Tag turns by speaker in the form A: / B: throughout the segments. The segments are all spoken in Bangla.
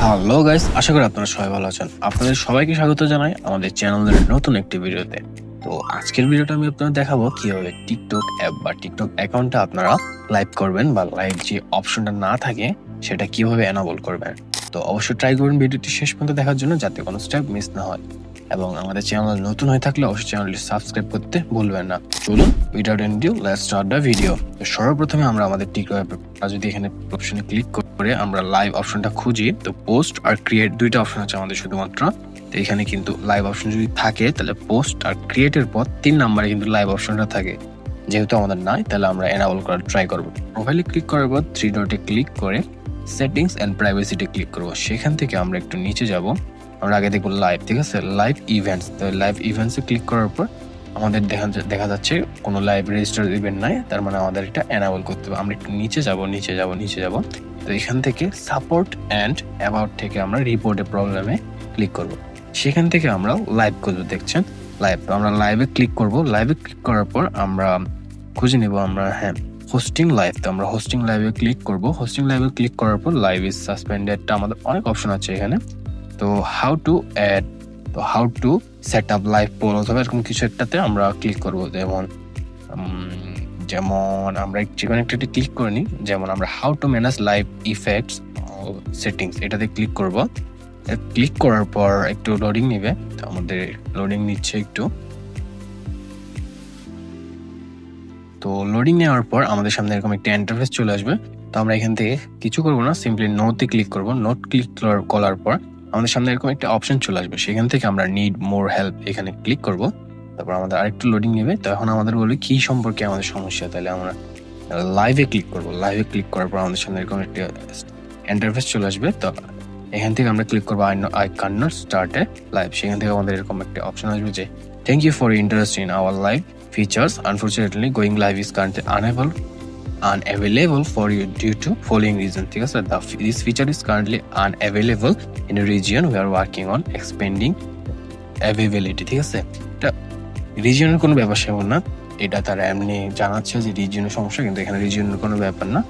A: হ্যালো গাইস, আশা করি আপনারা সবাই ভালো আছেন। আপনাদের সবাইকে স্বাগত জানাই আমাদের চ্যানেলের নতুন একটি ভিডিওতে। তো আজকের ভিডিওটা আমি আপনাদের দেখাবো কিভাবে টিকটক অ্যাপ বা টিকটক অ্যাকাউন্টে আপনারা লাইভ করবেন বা লাইভ যে অপশনটা না থাকে সেটা কিভাবে এনাবল করবেন। তো অবশ্যই ট্রাই করবেন ভিডিওটি শেষ পর্যন্ত দেখার জন্য, যাতে কোনো স্টেপ মিস না হয়। এবং আমাদের চ্যানেল নতুন হয়ে থাকলে অবশ্যই চ্যানেলটি সাবস্ক্রাইব করতে ভুলবেন না। চলুন without any due let's start the video. সর্বপ্রথমে আমরা আমাদের টিকটক অ্যাপে যদি এখানে অপশনে ক্লিক করে আমরা লাইভ অপশনটা খুঁজি, তো পোস্ট আর ক্রিয়েট দুইটা অপশন আছে আমাদের শুধুমাত্র। তো এখানে কিন্তু লাইভ অপশন যদি থাকে তাহলে পোস্ট আর ক্রিয়েটের পর 3 নম্বরে কিন্তু লাইভ অপশনটা থাকে। যেহেতু আমাদের নাই, তাহলে আমরা এনাবল করার ট্রাই করব। প্রোফাইলে ক্লিক করার পর 3 ডটে ক্লিক করে সেটিংস এন্ড প্রাইভেসিতে ক্লিক করব। সেখান থেকে আমরা একটু নিচে যাব, আমরা আগে দেখবো লাইভ, ঠিক আছে, লাইভ ইভেন্টস। তো লাইভ ইভেন্টসে ক্লিক করার পর আমাদের দেখা যাচ্ছে কোনো লাইভ রেজিস্টার ইভেন্ট নাই, তার মানে আমাদের এটা এনাবল করতে হবে। আমরা একটু নিচে যাব। তো এখান থেকে সাপোর্ট অ্যান্ড অ্যাবাউট থেকে আমরা রিপোর্টে প্রবলেমে ক্লিক করব। সেখান থেকে আমরা লাইভ করব, দেখছেন লাইভ। তো আমরা লাইভে ক্লিক করব। লাইভে ক্লিক করার পর আমরা খুঁজে নেব আমরা হোস্টিং লাইভ। তো আমরা হোস্টিং লাইভে ক্লিক করব। হোস্টিং লাইভে ক্লিক করার পর লাইভ ইজ সাসপেন্ডেডটা আমাদের অনেক অপশন আছে এখানে। তো how to set up live poll অথবা এরকম কিছু একটাতে আমরা ক্লিক করব। যেমন আমরা যেকোনো একটাতে ক্লিক করে নিই, যেমন আমরা how to manage live effects settings এটাতে ক্লিক করব। ক্লিক করার পর একটু লোডিং নেবে, তো আমাদের লোডিং নিচ্ছে একটু। তো লোডিং নেওয়ার পর আমাদের সামনে এরকম একটা ইন্টারফেস চলে আসবে। তো আমরা এখান থেকে কিছু করবো না, সিম্পলি নোটে ক্লিক করব। নোট ক্লিক করার পর আমাদের সামনে এরকম একটা অপশন চলে আসবে। সেখান থেকে আমরা নিড মোর হেল্প এখানে ক্লিক করব। তারপর আমাদের আরেকটু লোডিং নেবে। তো এখন আমাদের বলবে কি সম্পর্কে আমাদের সমস্যা, তাহলে আমরা লাইভে ক্লিক করব। লাইভে ক্লিক করার পর আমাদের সামনে এরকম একটা ইন্টারফেস চলে আসবে। তো এখান থেকে আমরা ক্লিক করবো I can not start a live. সেখান থেকে আমাদের এরকম একটা অপশন আসবে যে thank you for interest in our live features. Unfortunately, going live is currently unavailable for you due to following reasons. ঠিক আছে, this feature is currently unavailable in a region we are working on expanding availability. ঠিক আছে, এটা রিজিয়নের কোনো ব্যাপার সেমন না, এটা তারা এমনি জানাচ্ছে যে রিজিয়নের সমস্যা, কিন্তু এখানে রিজিয়নের কোনো ব্যাপার না।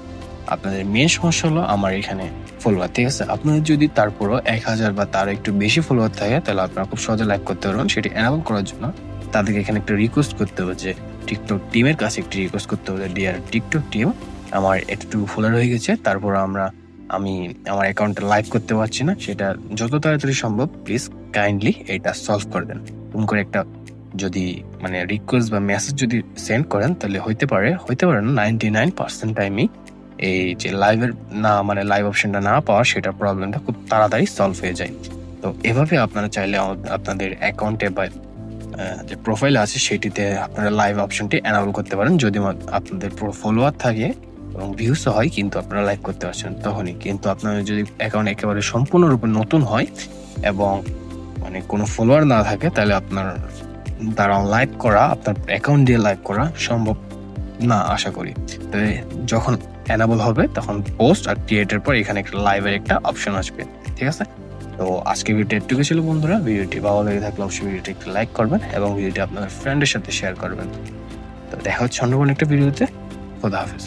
A: আপনাদের মেন সমস্যা হলো আমার এখানে ফলোয়ার। ঠিক আছে, আপনাদের যদি তারপরও 1000 বা তার একটু বেশি ফলোয়ার থাকে তাহলে আপনারা খুব সহজে লাইভ করতে পারবেন। সেটি এনাবল করার জন্য তাদেরকে এখানে একটা রিকোয়েস্ট করতে হবে, যে টিকটক টিমের কাছে একটি রিকোয়েস্ট করতে হবে, ডিয়ার টিকটক টিম, আমার একটু ফলোয়ার হয়ে গেছে, তারপর আমি আমার অ্যাকাউন্টে লাইভ করতে পারছি না, সেটা যত তাড়াতাড়ি সম্ভব প্লিজ কাইন্ডলি এটা সলভ করে দেন। এরকম করে একটা যদি রিকোয়েস্ট বা মেসেজ যদি সেন্ড করেন তাহলে হইতে পারে না 99% টাইমই এই যে লাইভের লাইভ অপশনটা না পাওয়া, সেটা প্রবলেমটা খুব তাড়াতাড়ি সলভ হয়ে যায়। তো এভাবে আপনারা চাইলে আপনাদের অ্যাকাউন্টে বা যে প্রোফাইল আছে সেটিতে আপনারা লাইভ অপশনটি এনাবল করতে পারেন। যদি আপনাদের ফলোয়ার থাকে এবং ভিউস হয় কিন্তু আপনারা লাইভ করতে পারছেন তখনই। কিন্তু আপনাদের যদি অ্যাকাউন্ট একেবারে সম্পূর্ণরূপে নতুন হয় এবং কোনো ফলোয়ার না থাকে, তাহলে আপনার দ্বারা লাইভ করা, আপনার অ্যাকাউন্ট দিয়ে লাইভ করা সম্ভব না আশা করি। তো যখন এনাবল হবে তখন পোস্ট আর ক্রিয়েটের পর এখানে একটা লাইভের একটা অপশন আসবে। ঠিক আছে, তো আজকে ভিডিওটা একটু ছিল বন্ধুরা। ভিডিওটি ভালো লেগে থাকলে অবশ্যই ভিডিওটি একটু লাইক করবেন এবং ভিডিওটি আপনার ফ্রেন্ডের সাথে শেয়ার করবেন। তো দেখা হচ্ছে অন্য কোনো একটা ভিডিওতে। খোদা হাফেজ।